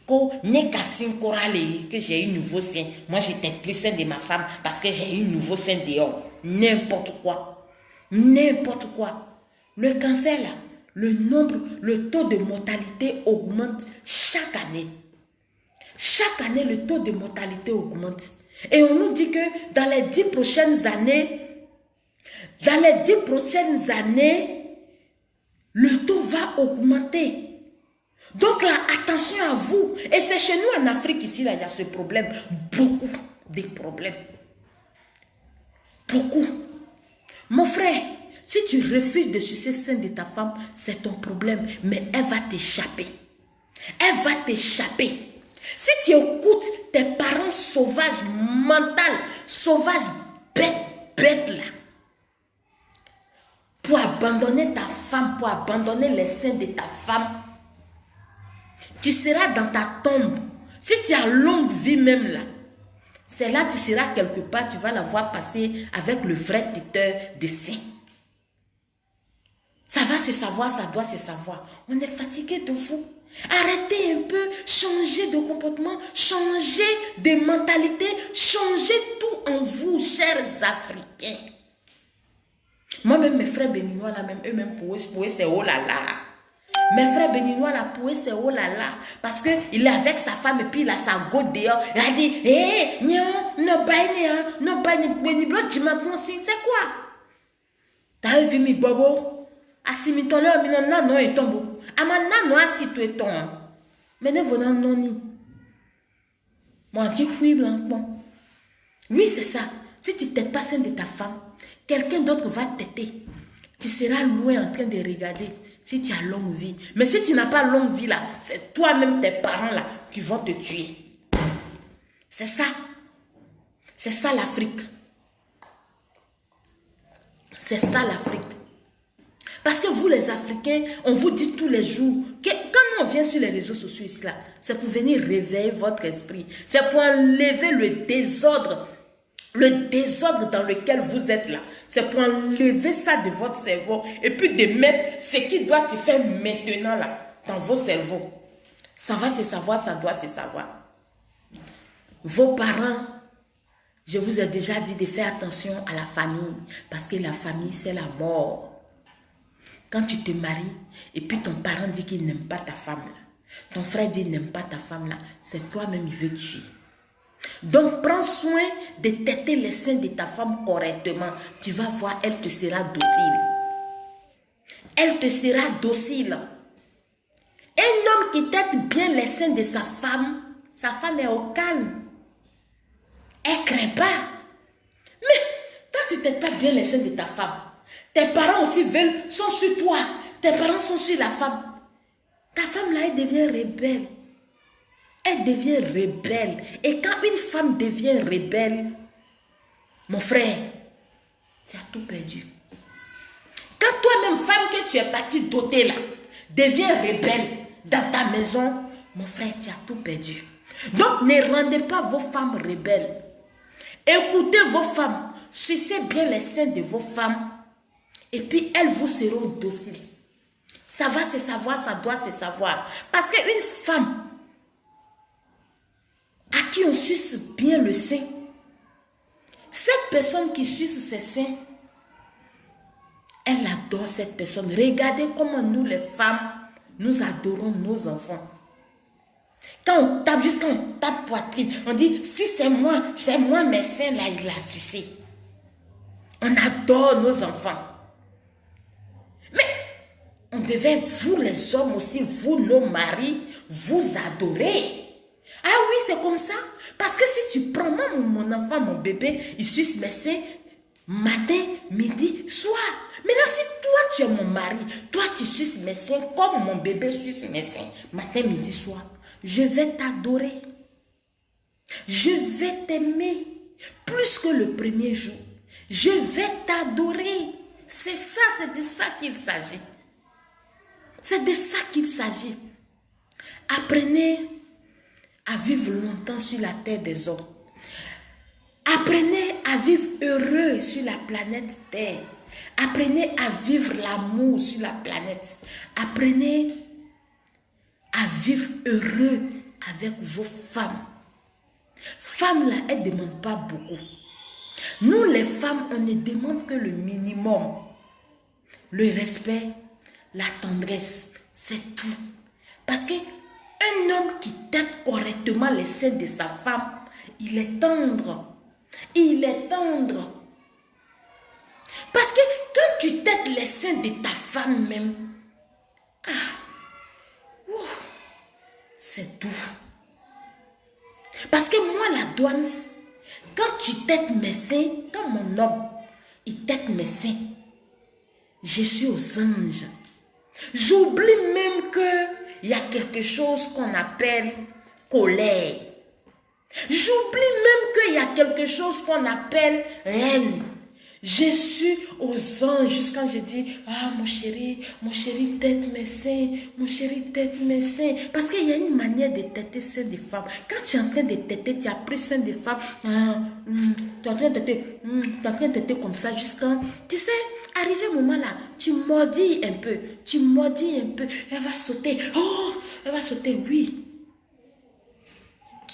ko ne ka sin korale, que j'ai eu nouveau sein. Moi j'étais plus sain de ma femme parce que j'ai eu nouveau sein dehors. N'importe quoi. N'importe quoi. Le cancer là, le taux de mortalité augmente chaque année. Chaque année, le taux de mortalité augmente. Et on nous dit que dans les 10 prochaines années, le taux va augmenter. Donc là, attention à vous. Et c'est chez nous en Afrique ici, là, il y a ce problème. Beaucoup de problèmes. Beaucoup. Mon frère, si tu refuses de sucer le sein de ta femme, c'est ton problème. Mais elle va t'échapper. Elle va t'échapper. Si tu écoutes tes parents sauvages, mentales, sauvages, bêtes là, pour abandonner ta femme, pour abandonner les seins de ta femme, tu seras dans ta tombe. Si tu as longue vie même là, c'est là tu seras quelque part, tu vas la voir passer avec le vrai tuteur des seins. Ça va se savoir, ça doit se savoir. On est fatigué de vous. Arrêtez un peu, changez de comportement, changez de mentalité, changez tout en vous, chers Africains. Moi-même, mes frères béninois, là, même eux-mêmes, pour eux, c'est oh là là. Mes frères béninois, là, pour eux, c'est oh là là. Parce qu'il est avec sa femme et puis il a sa go dehors. Il a dit, hé, non, c'est quoi? T'as vu mi bobo? Asimitole, non, et tombe. Amana, non, si tu es ton. Mais ne venant non ni. Moi, tu oui, blanc, bon. Oui, c'est ça. Si tu t'es pas sain de ta femme, quelqu'un d'autre va t'aider. Tu seras loin en train de regarder si tu as longue vie. Mais si tu n'as pas longue vie là, c'est toi-même, tes parents là, qui vont te tuer. C'est ça. C'est ça l'Afrique. C'est ça l'Afrique. Parce que vous les Africains, on vous dit tous les jours, que quand on vient sur les réseaux sociaux ici là, c'est pour venir réveiller votre esprit. C'est pour enlever le désordre dans lequel vous êtes là. C'est pour enlever ça de votre cerveau et puis de mettre ce qui doit se faire maintenant là, dans vos cerveaux. Ça va se savoir, ça doit se savoir. Vos parents Je vous ai déjà dit de faire attention à la famille, parce que la famille, c'est la mort. Quand tu te maries, et puis ton parent dit qu'il n'aime pas ta femme, là, ton frère dit qu'il n'aime pas ta femme, là, c'est toi-même, il veut tuer. Donc, prends soin de têter les seins de ta femme correctement. Tu vas voir, elle te sera docile. Elle te sera docile. Un homme qui tête bien les seins de sa femme est au calme. Elle ne craint pas. Mais quand tu ne têtes pas bien les seins de ta femme, tes parents aussi sont sur toi. Tes parents sont sur la femme. Ta femme là, elle devient rebelle. Elle devient rebelle. Et quand une femme devient rebelle, mon frère, tu as tout perdu. Quand toi-même, femme que tu es partie doter là, deviens rebelle dans ta maison, mon frère, tu as tout perdu. Donc, ne rendez pas vos femmes rebelles. Écoutez vos femmes, sucez bien les seins de vos femmes, et puis elles vous seront dociles. Ça va se savoir, ça doit se savoir. Parce qu'une femme à qui on suce bien le sein, cette personne qui suce ses seins, elle adore cette personne. Regardez comment nous les femmes, nous adorons nos enfants. Quand on tape, juste quand on tape poitrine, on dit, si c'est moi mes seins là, il a sucé. On adore nos enfants. Mais on devait, vous les hommes aussi, vous nos maris, vous adorer. Ah oui, c'est comme ça. Parce que si tu prends moi, mon enfant, mon bébé, il suce mes seins, matin, midi, soir. Maintenant, si toi, tu es mon mari, toi, tu suces mes seins comme mon bébé suce mes seins, matin, midi, soir, je vais t'adorer. Je vais t'aimer plus que le premier jour. Je vais t'adorer. C'est de ça qu'il s'agit. C'est de ça qu'il s'agit. Apprenez à vivre longtemps sur la terre des hommes. Apprenez à vivre heureux sur la planète Terre. Apprenez à vivre l'amour sur la planète. Apprenez à vivre heureux avec vos femmes. Femmes là, elles ne demandent pas beaucoup. Nous les femmes, on ne demande que le minimum. Le respect, la tendresse, c'est tout. Parce qu'un homme qui tête correctement les seins de sa femme, il est tendre. Il est tendre. Parce que quand tu têtes les seins de ta femme même, c'est tout. Parce que moi, la douane, quand tu têtes mes seins, quand mon homme, il tête mes seins, je suis aux anges. J'oublie même qu'il y a quelque chose qu'on appelle colère. J'oublie même qu'il y a quelque chose qu'on appelle haine. Je suis aux anges quand je dis, ah mon chéri, tête mes seins, mon chéri, tête mes seins. Parce qu'il y a une manière de têter seins des femmes. Quand tu es en train de têter, tu as pris seins des femmes, tu es en train de têter comme ça jusqu'à, tu sais, arrivé un moment là, tu maudis un peu, elle va sauter, oui.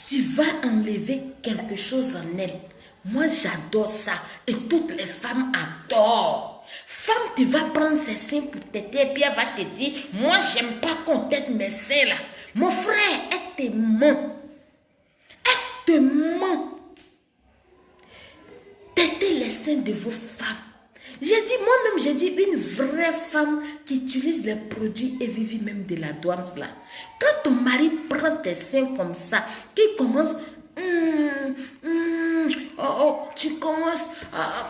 Tu vas enlever quelque chose en elle. Moi, j'adore ça. Et toutes les femmes adorent. Femme, tu vas prendre ses seins pour t'aider et puis elle va te dire, moi, j'aime pas qu'on t'aide mes seins là. Mon frère, elle te ment. Elle te ment. Têtez les seins de vos femmes. J'ai dit une vraie femme qui utilise les produits et vivent même de la douane là. Quand ton mari prend tes seins comme ça, qu'il commence, tu commences,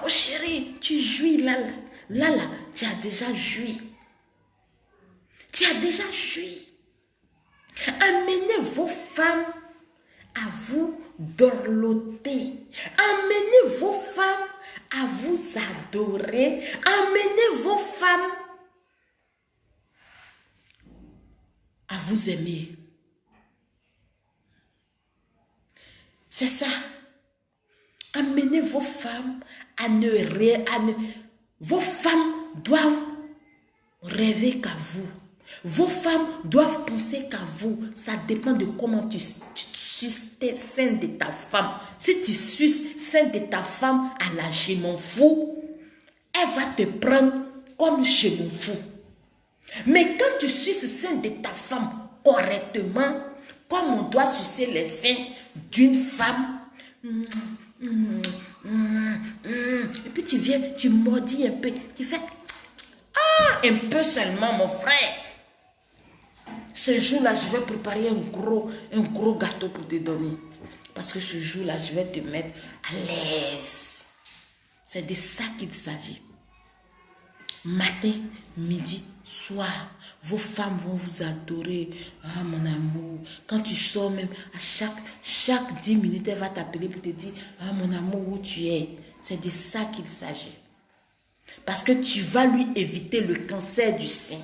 mon chéri, tu jouis là, tu as déjà joui. Tu as déjà joui. Amenez vos femmes à vous dorloter. Amenez vos femmes à vous adorer. Amenez vos femmes à vous aimer. C'est ça. Amenez vos femmes à ne rêver. Vos femmes doivent rêver qu'à vous. Vos femmes doivent penser qu'à vous. Ça dépend de comment tu suces tes seins de ta femme. Si tu suces sein de ta femme à la je m'en fous, elle va te prendre comme je m'en fous. Mais quand tu suces le sein de ta femme correctement, comme on doit sucer les seins d'une femme, et puis tu viens, tu maudis un peu, tu fais un peu seulement, mon frère. Ce jour-là, je vais préparer un gros gâteau pour te donner. Parce que ce jour-là, je vais te mettre à l'aise. C'est de ça qu'il s'agit. Matin, midi, soir, vos femmes vont vous adorer. Ah, mon amour. Quand tu sors même, à chaque 10 minutes, elle va t'appeler pour te dire, ah, mon amour, où tu es. C'est de ça qu'il s'agit. Parce que tu vas lui éviter le cancer du sein.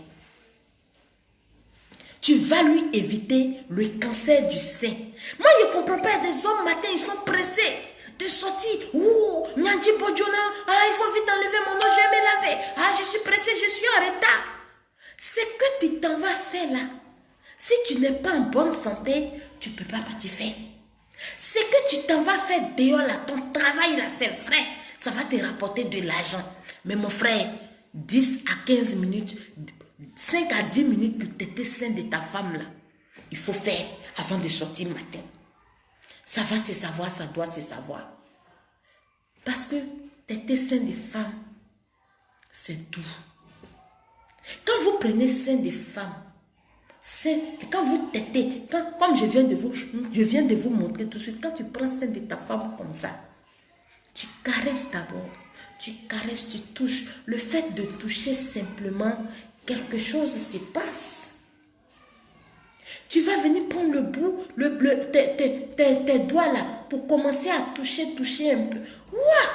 Tu vas lui éviter le cancer du sein. Moi, je ne comprends pas, des hommes, matin, ils sont pressés de sortir. Ouh, Nyandi Bodjona, ah, il faut vite enlever mon eau, je vais me laver. Ah, je suis pressé, je suis en retard. Ce que tu t'en vas faire là, si tu n'es pas en bonne santé, tu ne peux pas partir faire. Ce que tu t'en vas faire dehors là, ton travail là, c'est vrai, ça va te rapporter de l'argent. Mais mon frère, 10 à 15 minutes, 5 à 10 minutes pour t'aider sein de ta femme là, il faut faire avant de sortir matin. Ça va se savoir, ça doit se savoir. Parce que t'aider sein de femme, c'est tout. Quand vous prenez sein de femme, quand vous têtez, comme je viens de vous montrer tout de suite, quand tu prends sein de ta femme comme ça, tu caresses d'abord, tu caresses, tu touches. Le fait de toucher simplement, quelque chose se passe. Tu vas venir prendre le bout, tes doigts là, pour commencer à toucher un peu. Ouah!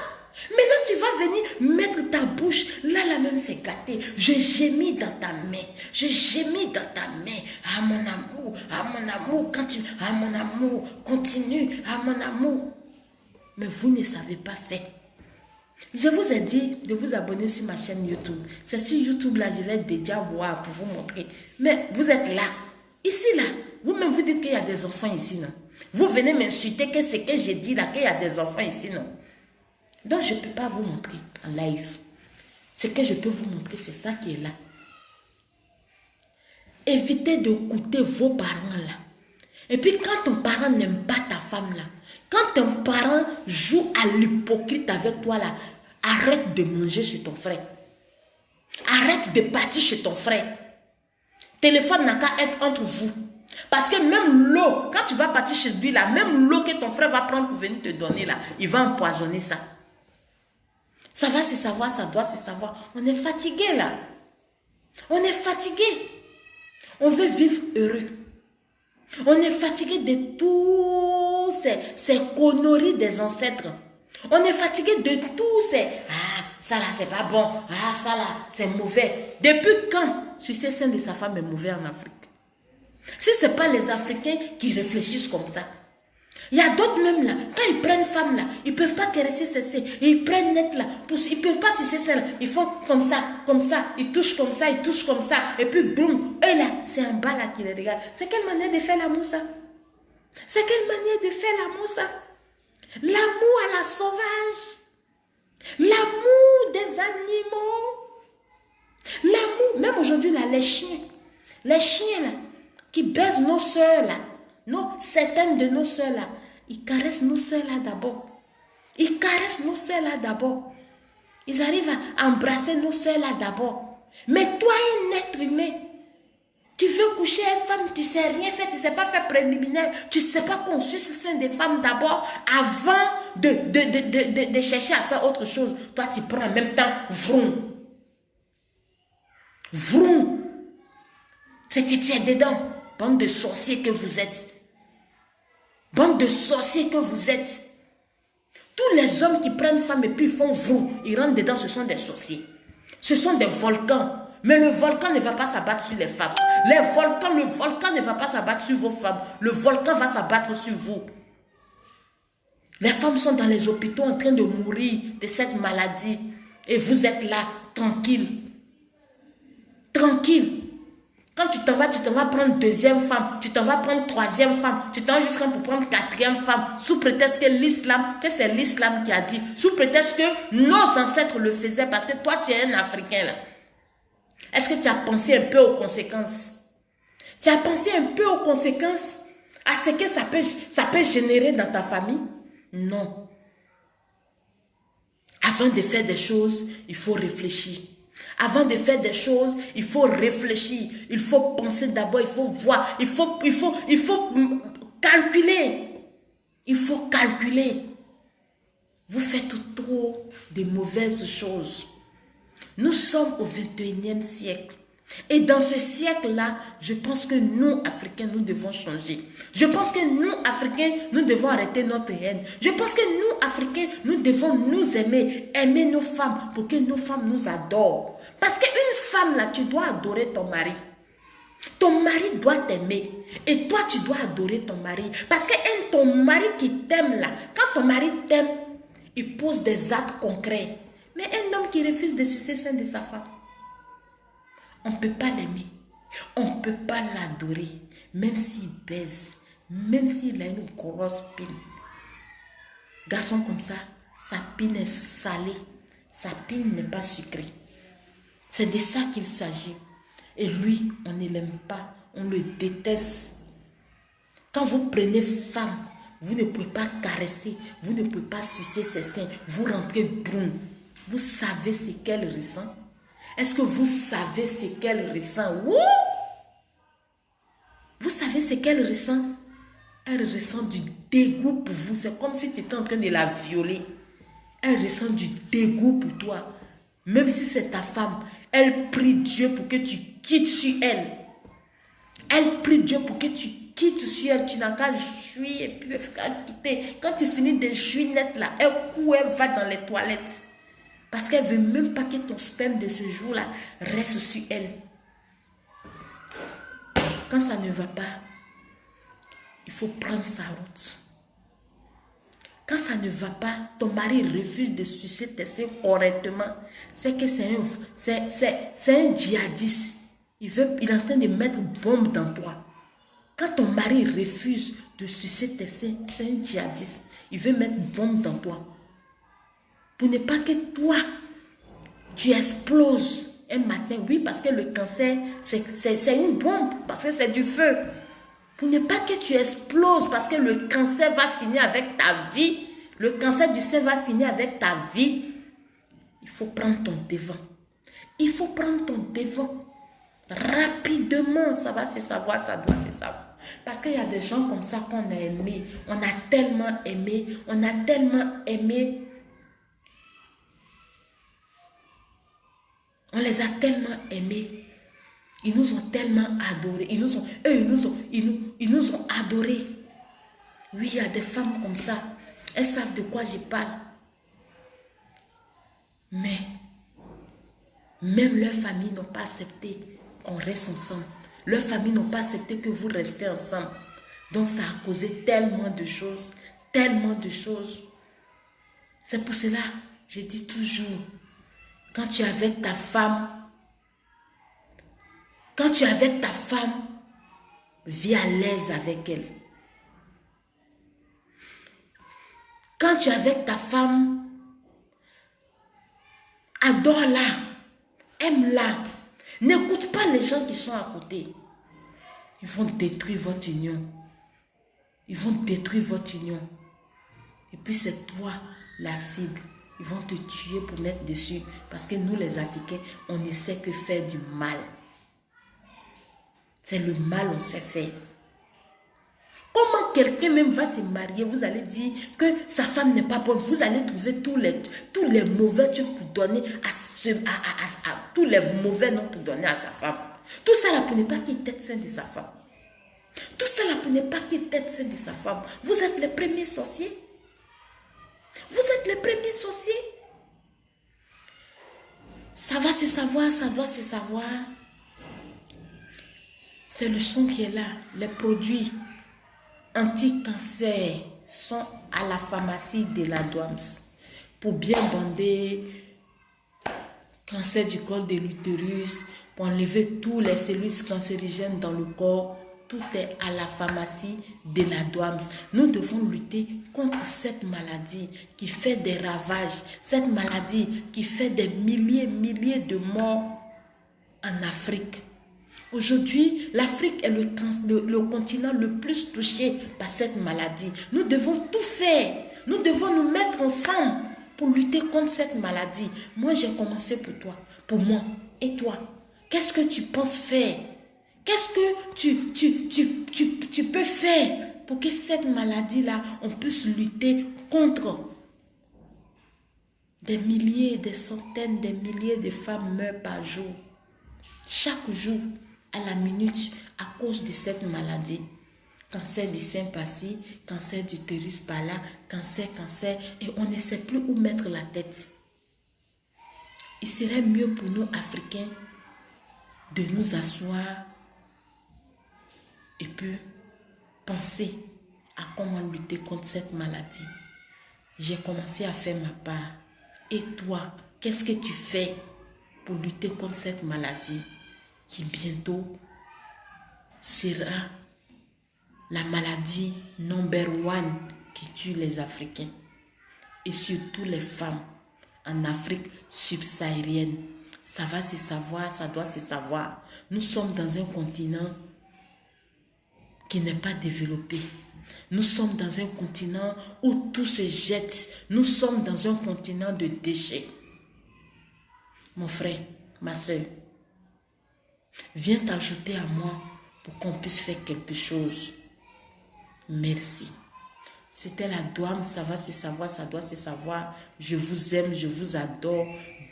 Maintenant, tu vas venir mettre ta bouche. Là même, c'est gâté. Je gémis dans ta main. Je gémis dans ta main. Ah, mon amour, ah, mon amour, continue. Ah, mon amour. Mais vous ne savez pas faire. Je vous ai dit de vous abonner sur ma chaîne YouTube. C'est sur YouTube là, je vais déjà voir pour vous montrer. Mais vous êtes là. Ici là, vous-même vous dites qu'il y a des enfants ici, non? Vous venez m'insulter que ce que j'ai dit là, qu'il y a des enfants ici, non? Donc je ne peux pas vous montrer en live. Ce que je peux vous montrer, c'est ça qui est là. Évitez d'écouter vos parents là. Et puis quand ton parent n'aime pas ta femme là, quand ton parent joue à l'hypocrite avec toi là, arrête de manger chez ton frère. Arrête de partir chez ton frère. Téléphone n'a qu'à être entre vous. Parce que même l'eau, quand tu vas partir chez lui là, même l'eau que ton frère va prendre pour venir te donner là, il va empoisonner ça. Ça va se savoir, ça doit se savoir. On est fatigué là. On est fatigué. On veut vivre heureux. On est fatigué de tous ces conneries des ancêtres. On est fatigué de tous ces... Ah, ça là, c'est pas bon. Ah, ça là, c'est mauvais. Depuis quand sucer sein de sa femme est mauvais en Afrique? Si ce n'est pas les Africains qui réfléchissent comme ça. Il y a d'autres même là, quand ils prennent femme là, ils ne peuvent pas caresser ses seins. Ils prennent net là, ils ne peuvent pas sucer ça là. Ils font comme ça, ils touchent comme ça, et puis boum, eux là, c'est en bas là qui les regardent. C'est quelle manière de faire l'amour ça? C'est quelle manière de faire l'amour ça? L'amour à la sauvage. L'amour des animaux. L'amour, même aujourd'hui là, les chiens là, qui baisent nos soeurs là, certaines de nos soeurs là, ils caressent nos soeurs là d'abord. Ils caressent nos soeurs là d'abord. Ils arrivent à embrasser nos soeurs là d'abord. Mais toi, un être humain, tu veux coucher une femme, tu ne sais rien faire, tu ne sais pas faire préliminaire, tu ne sais pas qu'on suce le sein des femmes d'abord avant de chercher à faire autre chose. Toi, tu prends en même temps, vroom. Vroom. C'est tu tiens dedans. Bande de sorciers que vous êtes. Bande de sorciers que vous êtes. Tous les hommes qui prennent femme et puis ils font vroom, ils rentrent dedans, ce sont des sorciers. Ce sont des volcans. Mais le volcan ne va pas s'abattre sur les femmes. Le volcan ne va pas s'abattre sur vos femmes. Le volcan va s'abattre sur vous. Les femmes sont dans les hôpitaux en train de mourir de cette maladie. Et vous êtes là, tranquille. Tranquille. Quand tu t'en vas prendre deuxième femme, tu t'en vas prendre troisième femme, tu t'en vas jusqu'à pour prendre quatrième femme, sous prétexte que l'islam, que c'est l'islam qui a dit, sous prétexte que nos ancêtres le faisaient parce que toi tu es un Africain là. Est-ce que tu as pensé un peu aux conséquences? Tu as pensé un peu aux conséquences, à ce que ça peut générer dans ta famille? Non. Avant de faire des choses, il faut réfléchir. Avant de faire des choses, il faut réfléchir. Il faut penser d'abord, il faut voir. Il faut calculer. Il faut calculer. Vous faites trop de mauvaises choses. Nous sommes au 21e siècle. Et dans ce siècle-là, je pense que nous, Africains, nous devons changer. Je pense que nous, Africains, nous devons arrêter notre haine. Je pense que nous, Africains, nous devons nous aimer, aimer nos femmes pour que nos femmes nous adorent. Parce qu'une femme, là, tu dois adorer ton mari. Ton mari doit t'aimer. Et toi, tu dois adorer ton mari. Parce que ton mari qui t'aime, là, quand ton mari t'aime, il pose des actes concrets. Mais un homme qui refuse de sucer le sein de sa femme, on ne peut pas l'aimer. On ne peut pas l'adorer. Même s'il baise. Même s'il a une grosse pine. Garçon comme ça, sa pine est salée. Sa pine n'est pas sucrée. C'est de ça qu'il s'agit. Et lui, on ne l'aime pas. On le déteste. Quand vous prenez femme, vous ne pouvez pas caresser. Vous ne pouvez pas sucer ses seins. Vous rentrez brun. Vous savez ce qu'elle ressent? Est-ce que vous savez ce qu'elle ressent? Wouh! Vous savez ce qu'elle ressent? Elle ressent du dégoût pour vous. C'est comme si tu étais en train de la violer. Elle ressent du dégoût pour toi. Même si c'est ta femme, elle prie Dieu pour que tu quittes sur elle. Elle prie Dieu pour que tu quittes sur elle. Tu n'as qu'à jouir et puis quitter. Quand tu finis de jouir net là, elle court, elle va dans les toilettes. Parce qu'elle ne veut même pas que ton sperme de ce jour-là reste sur elle. Quand ça ne va pas, il faut prendre sa route. Quand ça ne va pas, ton mari refuse de sucer tes seins correctement. C'est que c'est un djihadiste. Il est en train de mettre bombe dans toi. Quand ton mari refuse de sucer tes seins, c'est un djihadiste. Il veut mettre bombe dans toi. Pour ne pas que toi, tu exploses un matin. Oui, parce que le cancer, c'est une bombe, parce que c'est du feu. Pour ne pas que tu exploses, parce que le cancer va finir avec ta vie. Le cancer du sein va finir avec ta vie. Il faut prendre ton devant. Il faut prendre ton devant. Rapidement, ça va se savoir, ça doit se savoir. Parce qu'il y a des gens comme ça qu'on a aimé. On a tellement aimé. On a tellement aimé. On les a tellement aimés. Ils nous ont tellement adorés. Ils nous ont adorés. Oui, il y a des femmes comme ça. Elles savent de quoi je parle. Mais, même leurs familles n'ont pas accepté qu'on reste ensemble. Leurs familles n'ont pas accepté que vous restez ensemble. Donc, ça a causé tellement de choses. Tellement de choses. C'est pour cela, je dis toujours, quand tu es avec ta femme, vis à l'aise avec elle. Quand tu es avec ta femme, adore-la, aime-la. N'écoute pas les gens qui sont à côté. Ils vont détruire votre union. Ils vont détruire votre union. Et puis c'est toi la cible. Ils vont te tuer pour mettre dessus. Parce que nous les Africains, on ne sait que faire du mal. C'est le mal on sait faire. Comment quelqu'un même va se marier, vous allez dire que sa femme n'est pas bonne. Vous allez trouver tous les mauvais trucs pour donner tous les mauvais noms pour donner à sa femme. Tout ça là pour ne pas qu'il tête sain de sa femme. Tout ça là pour ne pas qu'il tête sain de sa femme. Vous êtes les premiers sorciers. Vous êtes les premiers sorciers. Ça va se savoir, ça doit se savoir. C'est le son qui est là. Les produits anti-cancer sont à la pharmacie de la Douams pour bien bander cancer du col de l'utérus, pour enlever tous les cellules cancérigènes dans le corps. Tout est à la pharmacie de la DOAMS. Nous devons lutter contre cette maladie qui fait des ravages, cette maladie qui fait des milliers de morts en Afrique. Aujourd'hui, l'Afrique est le continent le plus touché par cette maladie. Nous devons tout faire. Nous devons nous mettre ensemble pour lutter contre cette maladie. Moi, j'ai commencé pour toi, pour moi. Et toi, qu'est-ce que tu penses faire? Qu'est-ce que tu peux faire pour que cette maladie-là, on puisse lutter contre? Des milliers, des centaines, des milliers de femmes meurent par jour. Chaque jour, à la minute, à cause de cette maladie. Cancer du sein par-ci, cancer d'utérus par-là, cancer, et on ne sait plus où mettre la tête. Il serait mieux pour nous, Africains, de nous asseoir et puis penser à comment lutter contre cette maladie. J'ai commencé à faire ma part. Et toi, qu'est-ce que tu fais pour lutter contre cette maladie qui bientôt sera la maladie number one qui tue les Africains et surtout les femmes en Afrique subsaharienne? Ça va se savoir, ça doit se savoir. Nous sommes dans un continent qui n'est pas développé. Nous sommes dans un continent où tout se jette. Nous sommes dans un continent de déchets. Mon frère, ma soeur, viens t'ajouter à moi pour qu'on puisse faire quelque chose. Merci. C'était la DOAMS, ça va se savoir, ça doit se savoir. Je vous aime, je vous adore.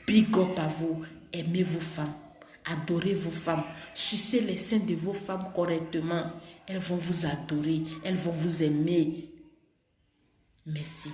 Big up à vous. Aimez vos femmes. Adorez vos femmes. Sucez les seins de vos femmes correctement. Elles vont vous adorer. Elles vont vous aimer. Merci.